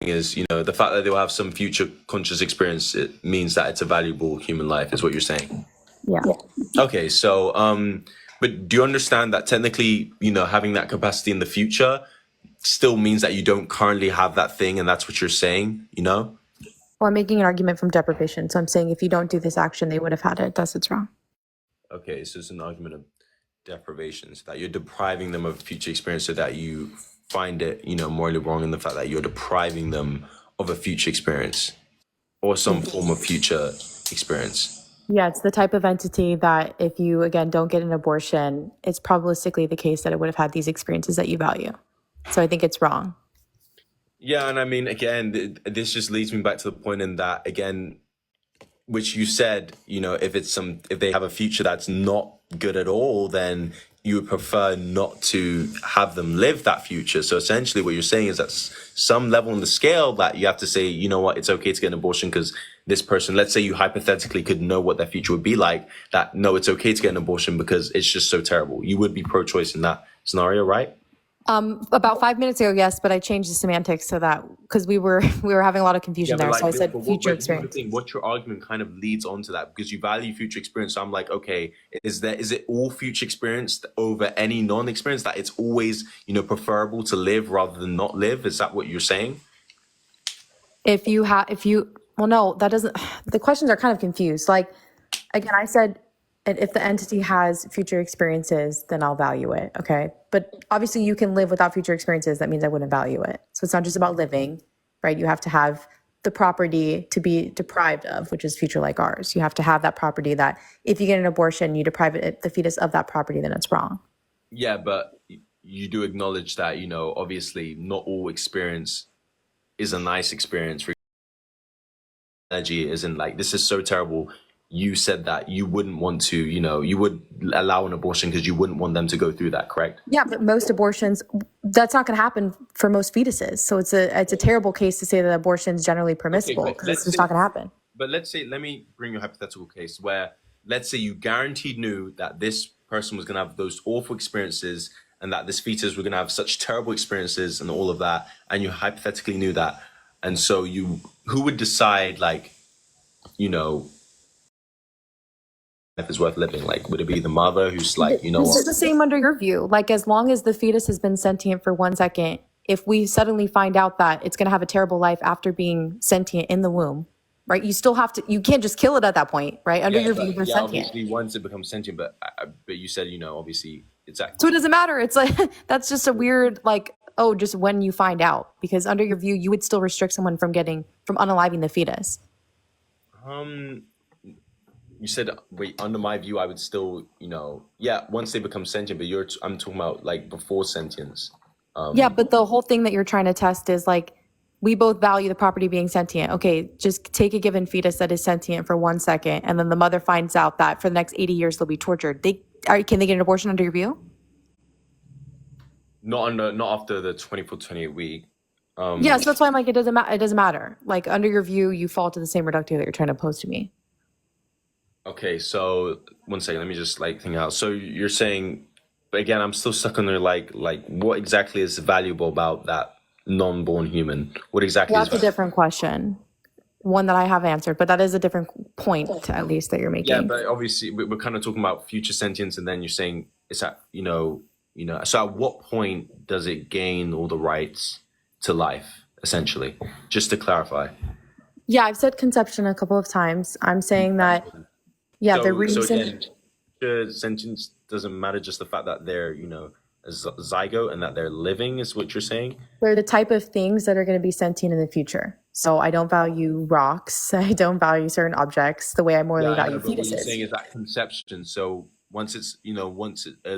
is, the fact that they'll have some future conscious experience, it means that it's a valuable human life, is what you're saying. Yeah. Okay, so, but do you understand that technically, having that capacity in the future still means that you don't currently have that thing, and that's what you're saying, Well, I'm making an argument from deprivation. So I'm saying if you don't do this action, they would have had it. Thus, it's wrong. Okay, so it's an argument of deprivation, so that you're depriving them of future experience, so that you find it, morally wrong in the fact that you're depriving them of a future experience or some form of future experience. Yeah, it's the type of entity that if you, again, don't get an abortion, it's probabilistically the case that it would have had these experiences that you value. So I think it's wrong. Yeah, and I mean, again, this just leads me back to the point in that, again, which you said, if they have a future that's not good at all, then you would prefer not to have them live that future. So essentially what you're saying is that some level in the scale that you have to say, you know what, it's okay to get an abortion because this person, let's say you hypothetically could know what their future would be like, that no, it's okay to get an abortion because it's just so terrible. You would be pro-choice in that scenario, right? About 5 minutes ago, yes, but I changed the semantics so that because we were having a lot of confusion there. So I said future experience. What your argument kind of leads on to that, because you value future experience. So I'm like, okay, is it all future experience over any non-experience, that it's always, preferable to live rather than not live? Is that what you're saying? Well, no, that doesn't, the questions are kind of confused. Like, again, I said, if the entity has future experiences, then I'll value it. Okay. But obviously you can live without future experiences. That means I wouldn't value it. So it's not just about living, right? You have to have the property to be deprived of, which is future like ours. You have to have that property that if you get an abortion, you deprive the fetus of that property, then it's wrong. Yeah, but you do acknowledge that, obviously not all experience is a nice experience. For energy isn't like, this is so terrible. You said that you wouldn't want to, you would allow an abortion because you wouldn't want them to go through that, correct? Yeah, but most abortions, that's not going to happen for most fetuses. So it's a terrible case to say that abortion is generally permissible because it's just not going to happen. But let's say, let me bring you a hypothetical case where, let's say you guaranteed knew that this person was going to have those awful experiences and that this fetus were going to have such terrible experiences and all of that, and you hypothetically knew that. And so who would decide, like, if it's worth living? Like, would it be the mother who's like, This is the same under your view. Like, as long as the fetus has been sentient for 1 second, if we suddenly find out that it's going to have a terrible life after being sentient in the womb, right? You still have to, you can't just kill it at that point, right? Under your view, they're sentient. Obviously once it becomes sentient, but you said, obviously exactly. So it doesn't matter. It's like, that's just a weird, like, oh, just when you find out, because under your view, you would still restrict someone from unaliving the fetus. You said, wait, under my view, I would still, once they become sentient, but I'm talking about like before sentience. Yeah, but the whole thing that you're trying to test is like, we both value the property being sentient. Okay, just take a given fetus that is sentient for 1 second, and then the mother finds out that for the next 80 years they'll be tortured. Can they get an abortion under your view? Not after the 24-28 week. Yeah, so that's why I'm like, it doesn't matter. Like, under your view, you fall to the same reductio that you're trying to pose to me. Okay, so 1 second, let me just think out. So you're saying, again, I'm still stuck on there, like what exactly is valuable about that non-born human? What exactly That's a different question. One that I have answered, but that is a different point, at least, that you're making. Yeah, but obviously we're kind of talking about future sentience, and then you're saying it's at, so at what point does it gain all the rights to life, essentially? Just to clarify. Yeah, I've said conception a couple of times. I'm saying that, yeah, the reason... So again, sentience doesn't matter, just the fact that they're, a zygote and that they're living is what you're saying? They're the type of things that are going to be sentient in the future. So I don't value rocks. I don't value certain objects the way I morally value fetuses. What you're saying is that conception. So once a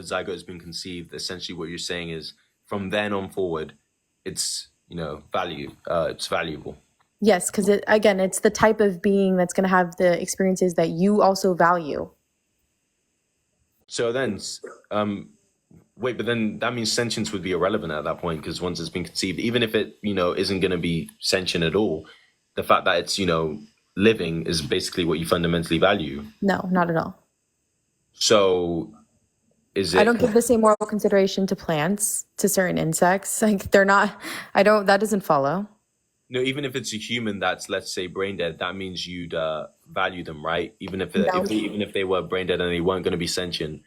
zygote has been conceived, essentially what you're saying is from then on forward, it's, it's valuable. Yes, because it's the type of being that's going to have the experiences that you also value. So then, wait, but then that means sentience would be irrelevant at that point, because once it's been conceived, even if it, isn't going to be sentient at all, the fact that it's, living is basically what you fundamentally value. No, not at all. So is it... I don't give the same moral consideration to plants, to certain insects. Like, they're not, that doesn't follow. No, even if it's a human that's, let's say, brain dead, that means you'd value them, right? Even if No. even if they were brain dead and they weren't going to be sentient,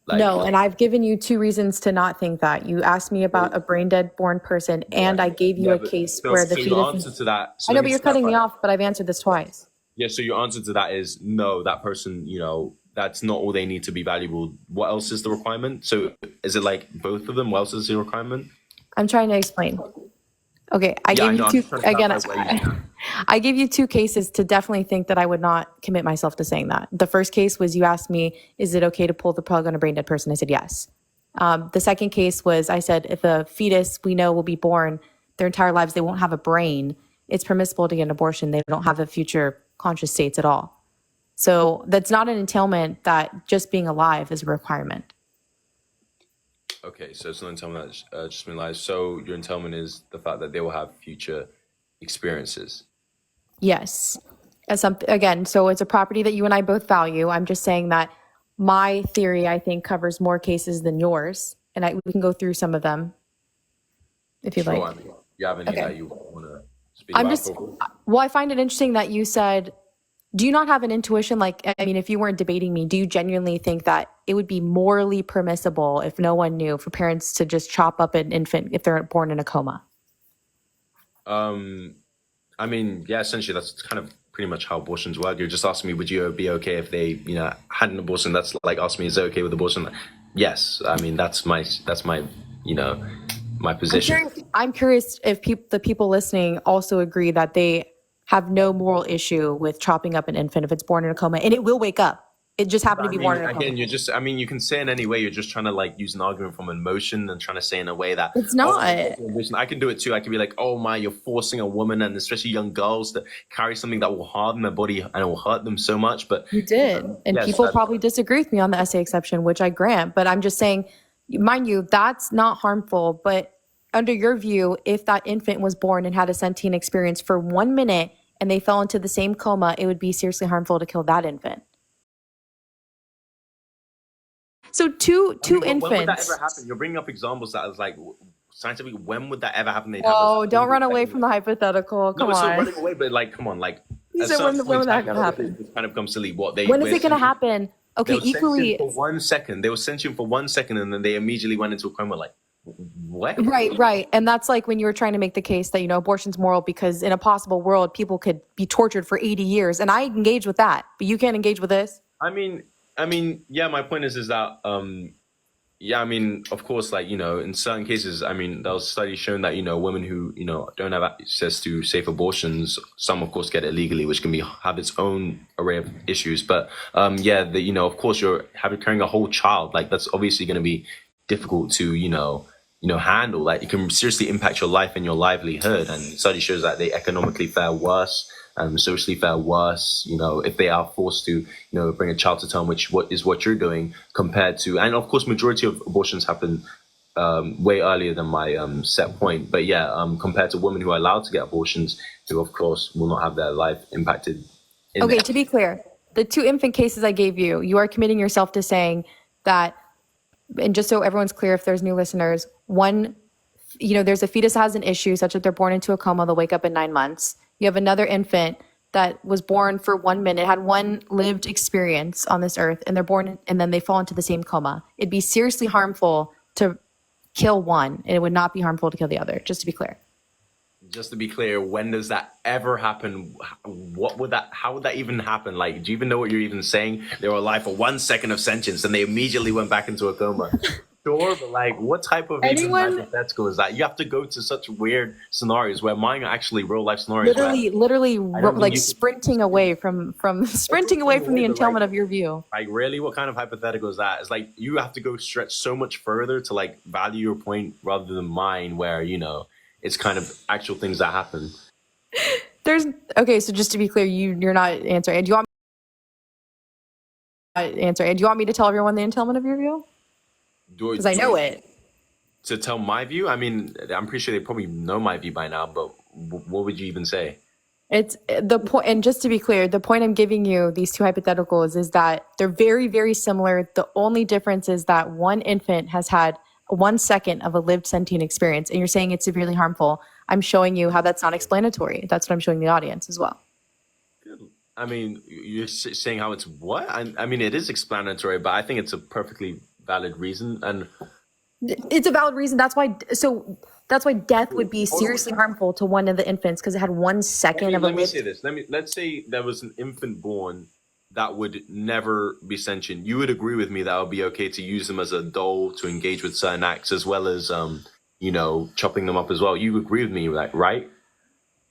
like No, and I've given you two reasons to not think that. You asked me about a brain dead born person, and I gave you yeah, a but case so, where the so your fetus. answer to that. So I let know, me but you're just cutting me clarify. off, but I've answered this twice. Yeah, so your answer to that is no. That person, that's not all they need to be valuable. What else is the requirement? So is it like both of them? What else is the requirement? I'm trying to explain. Okay, I Yeah, I gave know. you I'm two just trying to again. clarify where you. I gave you two cases to definitely think that I would not commit myself to saying that. The first case was you asked me, "Is it okay to pull the plug on a brain dead person?" I said yes. The second case was I said if a fetus we know will be born their entire lives, they won't have a brain. It's permissible to get an abortion. They don't have a future conscious states at all. So that's not an entailment that just being alive is a requirement. Okay, so it's not entailment that just been lies. So your entailment is the fact that they will have future experiences. Yes. Again, so it's a property that you and I both value. I'm just saying that my theory, I think, covers more cases than yours. And we can go through some of them if you'd Sure. like. I mean, you have any Okay. that you want to speak I'm about? just, well, I find it interesting that you said, do you not have an intuition? Like, I mean, if you weren't debating me, do you genuinely think that it would be morally permissible if no one knew for parents to just chop up an infant if they're born in a coma? I mean, yeah, essentially that's kind of pretty much how abortions work. You're just asking me, would you be okay if they, had an abortion? That's like asking me, is it okay with abortion? Yes. I mean, that's my, you know, my position. I'm curious if the people listening also agree that they have no moral issue with chopping up an infant if it's born in a coma, and it will wake up. It just happened to be born in a coma. Again, you can say in any way, you're just trying to like use an argument from emotion and trying to say in a way that It's not. I can do it too. I can be like, oh my, you're forcing a woman and especially young girls to carry something that will harden their body and it will hurt them so much. But You did. And yes, people probably disagree with me on the essay exception, which I grant. But I'm just saying, mind you, that's not harmful. But under your view, if that infant was born and had a sentient experience for 1 minute and they fell into the same coma, it would be seriously harmful to kill that infant. So two infants. When would that ever happen? You're bringing up examples that is like scientifically. When would that ever happen? Oh, don't run away from the hypothetical. Come no, it's on. not running away, but like, come on, like. You said when would that gonna happen? It kind of comes silly. When is it gonna happen? Okay, equally. For 1 second, they were sentient for 1 second, and then they immediately went into a coma. Like, what? Right. And that's like when you were trying to make the case that, abortion's moral because in a possible world, people could be tortured for 80 years. And I engage with that, but you can't engage with this. I mean, yeah, my point is that, yeah, I mean, of course, like, in certain cases, I mean, there was studies showing that, women who, don't have access to safe abortions, some, of course, get it legally, which can have its own array of issues. But, yeah, of course, you're carrying a whole child. Like, that's obviously going to be difficult to, handle. Like, it can seriously impact your life and your livelihood. And study shows that they economically fare worse. Socially fare worse, if they are forced to, bring a child to term, what you're doing compared to, and of course, majority of abortions happen way earlier than my set point. But yeah, compared to women who are allowed to get abortions, who of course will not have their life impacted. Okay, to be clear, the two infant cases I gave you, you are committing yourself to saying that, and just so everyone's clear, if there's new listeners, one, there's a fetus that has an issue such that they're born into a coma, they'll wake up in 9 months. You have another infant that was born for 1 minute, had one lived experience on this earth, and they're born and then they fall into the same coma. It'd be seriously harmful to kill one, and it would not be harmful to kill the other, just to be clear. Just to be clear, when does that ever happen? How would that even happen? Like, do you even know what you're even saying? They were alive for 1 second of sentience and they immediately went back into a coma. Sure, but like, what type of hypothetical is that? You have to go to such weird scenarios where mine are actually real life scenarios. Literally, like sprinting away from the entailment of your view. Like, really, what kind of hypothetical is that? It's like you have to go stretch so much further to like value your point rather than mine, where it's kind of actual things that happen. Okay, so just to be clear, you're not answering. Do you want me to tell everyone the entailment of your view? Because I know it. To tell my view? I mean, I'm pretty sure they probably know my view by now, but what would you even say? It's the point, and just to be clear, the point I'm giving you, these two hypotheticals, is that they're very, very similar. The only difference is that one infant has had 1 second of a lived sentient experience, and you're saying it's severely harmful. I'm showing you how that's not explanatory. That's what I'm showing the audience as well. I mean, you're saying how it's what? I mean, it is explanatory, but I think it's a perfectly valid reason. And it's a valid reason. That's why death would be seriously harmful to one of the infants because it had 1 second of a let me say this. Let's say there was an infant born that would never be sentient. You would agree with me that it would be okay to use them as a doll to engage with certain acts, as well as chopping them up as well. You agree with me, right?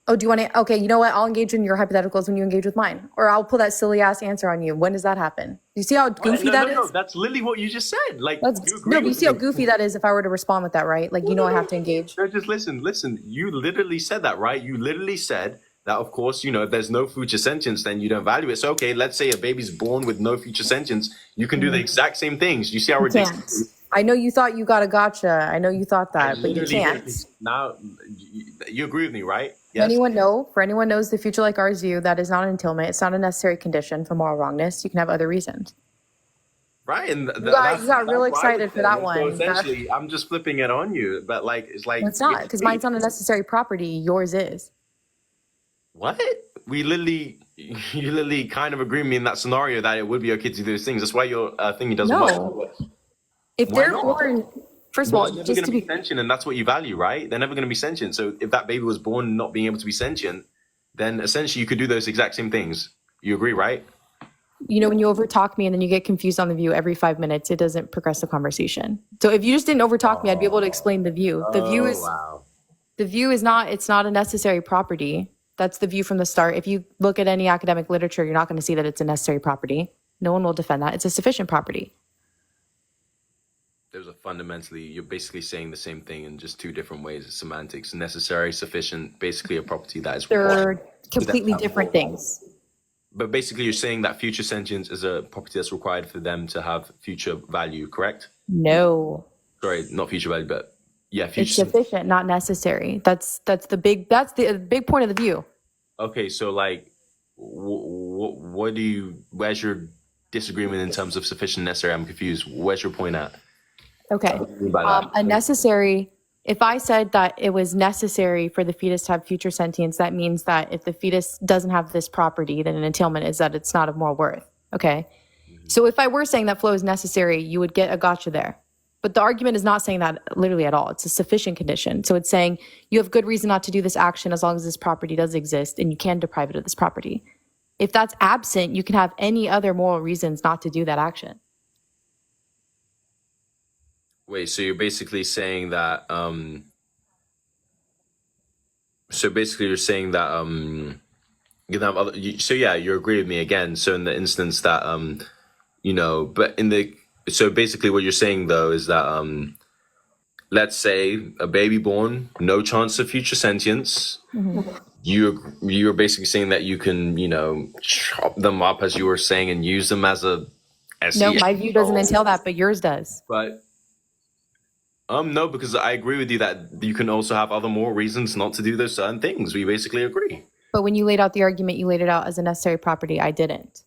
Oh, do you want to? Okay, you know what? I'll engage in your hypotheticals when you engage with mine, or I'll pull that silly ass answer on you. When does that happen? You see how goofy that is? No, that's literally what you just said. You see how goofy that is if I were to respond with that, right? Like, I have to engage. No, just listen. You literally said that, right? You literally said that, of course, if there's no future sentience, then you don't value it. So, okay, let's say a baby's born with no future sentience. You can do the exact same things. You see how ridiculous? I know you thought you got a gotcha. I know you thought that, but you can't. Now, you agree with me, right? Yes. For anyone knows the future like ours view, that is not an entailment. It's not a necessary condition for moral wrongness. You can have other reasons. Right, and you got real excited for that one. So essentially, I'm just flipping it on you, but it's like... It's not, because mine's not a necessary property. Yours is. What? You literally kind of agree with me in that scenario that it would be okay to do those things. That's why your thingy doesn't work. If they're born... First of all, they're never going to be sentient, and that's what you value, right? They're never going to be sentient. So if that baby was born not being able to be sentient, then essentially you could do those exact same things. You agree, right? When you overtalk me and then you get confused on the view every 5 minutes, it doesn't progress the conversation. So if you just didn't overtalk me, I'd be able to explain the view. The view is not, it's not a necessary property. That's the view from the start. If you look at any academic literature, you're not going to see that it's a necessary property. No one will defend that. It's a sufficient property. There's you're basically saying the same thing in just two different ways. It's semantics. Necessary, sufficient, basically a property that is required. They're completely different things. But basically you're saying that future sentience is a property that's required for them to have future value, correct? No. Sorry, not future value, but yeah, future. It's sufficient, not necessary. That's the big point of the view. Okay, so where's your disagreement in terms of sufficient, necessary? I'm confused. Where's your point at? Okay. A necessary, if I said that it was necessary for the fetus to have future sentience, that means that if the fetus doesn't have this property, then an entailment is that it's not of moral worth. Okay. Mm-hmm. So if I were saying that flow is necessary, you would get a gotcha there. But the argument is not saying that literally at all. It's a sufficient condition. So it's saying you have good reason not to do this action as long as this property does exist and you can deprive it of this property. If that's absent, you can have any other moral reasons not to do that action. Wait, so you're basically saying that you're saying that you can have other you agree with me again. So in the instance that so basically what you're saying though is that let's say a baby born, no chance of future sentience. Mm-hmm. You're basically saying that you can, chop them up as you were saying and use them as a No, my view doesn't entail that, but yours does. But no, because I agree with you that you can also have other moral reasons not to do those certain things. We basically agree. But when you laid out the argument, you laid it out as a necessary property. I didn't.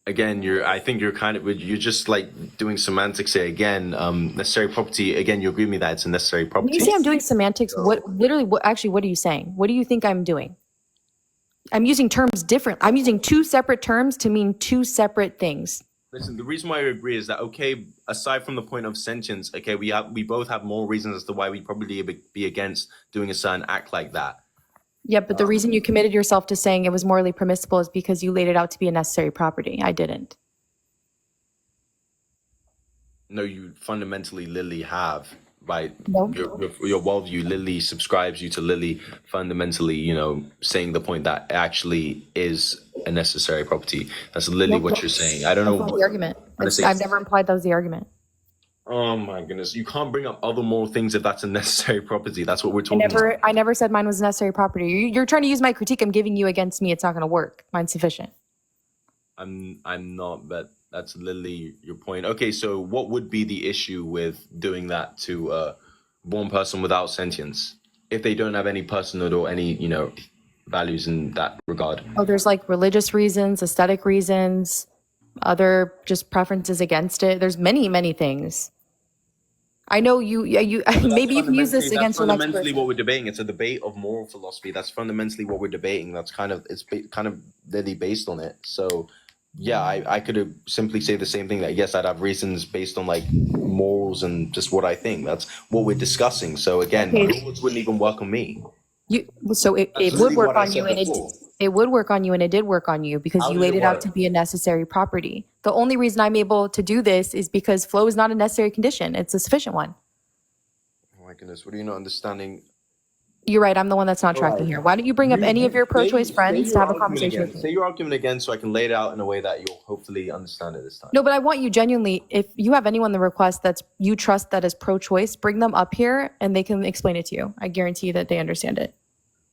Again, you're just like doing semantics here again. Necessary property, again, you agree with me that it's a necessary property. When you say I'm doing semantics, what are you saying? What do you think I'm doing? I'm using terms different. I'm using two separate terms to mean two separate things. Listen, the reason why I agree is that, okay, aside from the point of sentience, okay, we both have more reasons as to why we probably be against doing a certain act like that. Yeah, but the reason you committed yourself to saying it was morally permissible is because you laid it out to be a necessary property. I didn't. No, you fundamentally literally have. By no. your worldview literally subscribes you to literally fundamentally, saying the point that it actually is a necessary property. That's literally what you're saying. I don't know. The argument. I've never implied that was the argument. Oh my goodness. You can't bring up other moral things if that's a necessary property. That's what we're talking about. I never said mine was a necessary property. You're trying to use my critique I'm giving you against me. It's not going to work. Mine's sufficient. I'm not, but that's literally your point. Okay, so what would be the issue with doing that to a born person without sentience if they don't have any personhood or any, values in that regard? Oh, there's like religious reasons, aesthetic reasons, other just preferences against it. There's many, many things. I know you maybe you can use this against your next fundamentally person. what we're debating. It's a debate of moral philosophy. That's fundamentally what we're debating. That's kind of kind of really based on it. So yeah, I could simply say the same thing, that yes, I'd have reasons based on like morals and just what I think. That's what we're discussing. So again, Okay. yours wouldn't even work on me. So it That's would really work what I on you, said and before. it would work on you, and it did work on you because How you did laid it it out work? to be a necessary property. The only reason I'm able to do this is because flow is not a necessary condition. It's a sufficient one. Oh my goodness, what are you not understanding? You're right. I'm the one that's not All tracking right. here. Why don't you bring up any of your pro-choice Say friends to your have a argument conversation again. with Say me? your argument again so I can lay it out in a way that you'll hopefully understand it this time. No, but I want you genuinely, if you have anyone that requests that's you trust that is pro-choice, bring them up here and they can explain it to you. I guarantee that they understand it.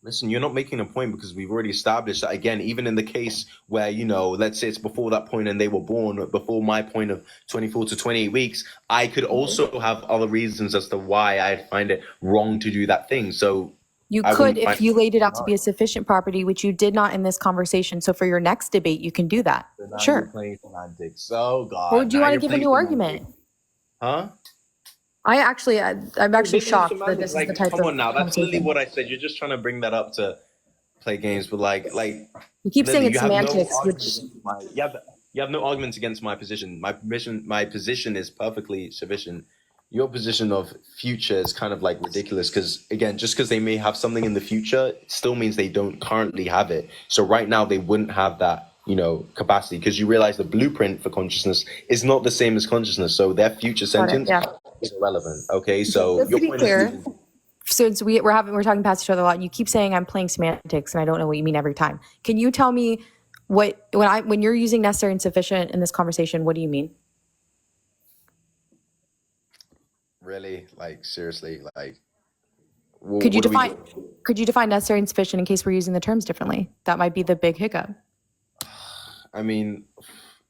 Listen, you're not making a point, because we've already established that, again, even in the case where, let's say it's before that point and they were born, before my point of 24 to 28 weeks, I could also have other reasons as to why I find it wrong to do that thing. So You I could wouldn't if find you laid it out to be a sufficient property, which you did not in this conversation. So for your next debate, you can do that. So now you're Sure. playing semantics. Oh Well, God. do you Now want to you're give a playing new semantics. argument? Huh? I'm actually This is shocked that semantics. this is the Like, type come of on now. That's literally conversation. what I said. You're just trying to bring that up to play games, but like You keep saying literally, it's you have no semantics, argument which against you have no arguments against my position. My position is perfectly sufficient. Your position of future is kind of like ridiculous, because again, just because they may have something in the future, it still means they don't currently have it. So right now they wouldn't have that, capacity, because you realize the blueprint for consciousness is not the same as consciousness. So their future got it. sentence Yeah. is irrelevant. Okay, So so just to your be point clear, is since we're talking past each other a lot, you keep saying I'm playing semantics, and I don't know what you mean every time. Can you tell me when you're using necessary and sufficient in this conversation, what do you mean? really, like, seriously, like, Could you what do we? define necessary and sufficient in case we're using the terms differently? That might be the big hiccup. I mean,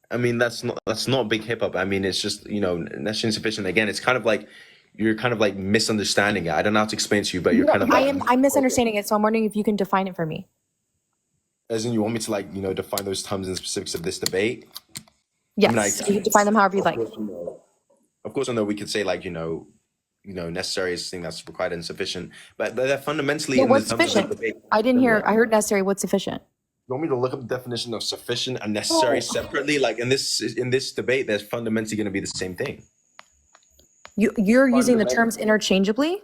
that's not big hip hop. I mean, it's just necessary and sufficient. Again, it's kind of like you're kind of like misunderstanding it. I don't know how to explain to you, but you're kind of like, I'm misunderstanding it, so I'm wondering if you can define it for me. as in, you want me to like define those terms and specifics of this debate. Yes, you can define them however you like. Of course, I know we could say like necessary is something that's required and sufficient, but they're fundamentally Well, in the what's terms of sufficient? the debate. I didn't hear. Similar. I heard necessary. What's sufficient? You want me to look up the definition of sufficient and necessary separately? Like in this debate, there's fundamentally going to be the same thing. You're using the terms interchangeably?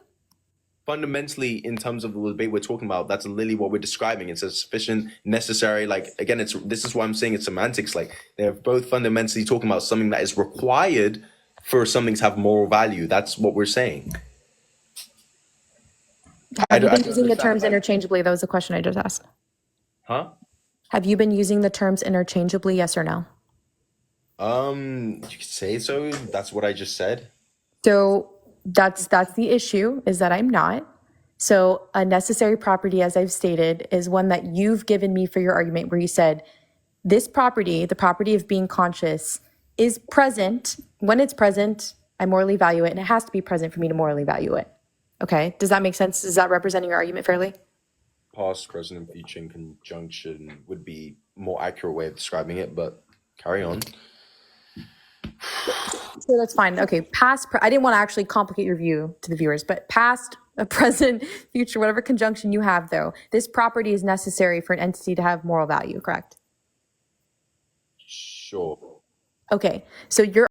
Fundamentally, in terms of the debate we're talking about, that's literally what we're describing. It's a sufficient, necessary. Like again, this is why I'm saying it's semantics. Like they're both fundamentally talking about something that is required for something to have moral value. That's what we're saying. Have you been using the terms interchangeably? That was the question I just asked. Huh? Have you been using the terms interchangeably? Yes or no? You could say so. That's what I just said. So that's the issue, is that I'm not. So a necessary property, as I've stated, is one that you've given me for your argument, where you said this property, the property of being conscious, is present. When it's present, I morally value it, and it has to be present for me to morally value it. Okay, does that make sense? Is that representing your argument fairly? Past, present, and future in conjunction would be more accurate way of describing it, but carry on. So that's fine. Okay, I didn't want to actually complicate your view to the viewers, but past, present, future, whatever conjunction you have, though, this property is necessary for an entity to have moral value, correct? Sure. Okay, so you're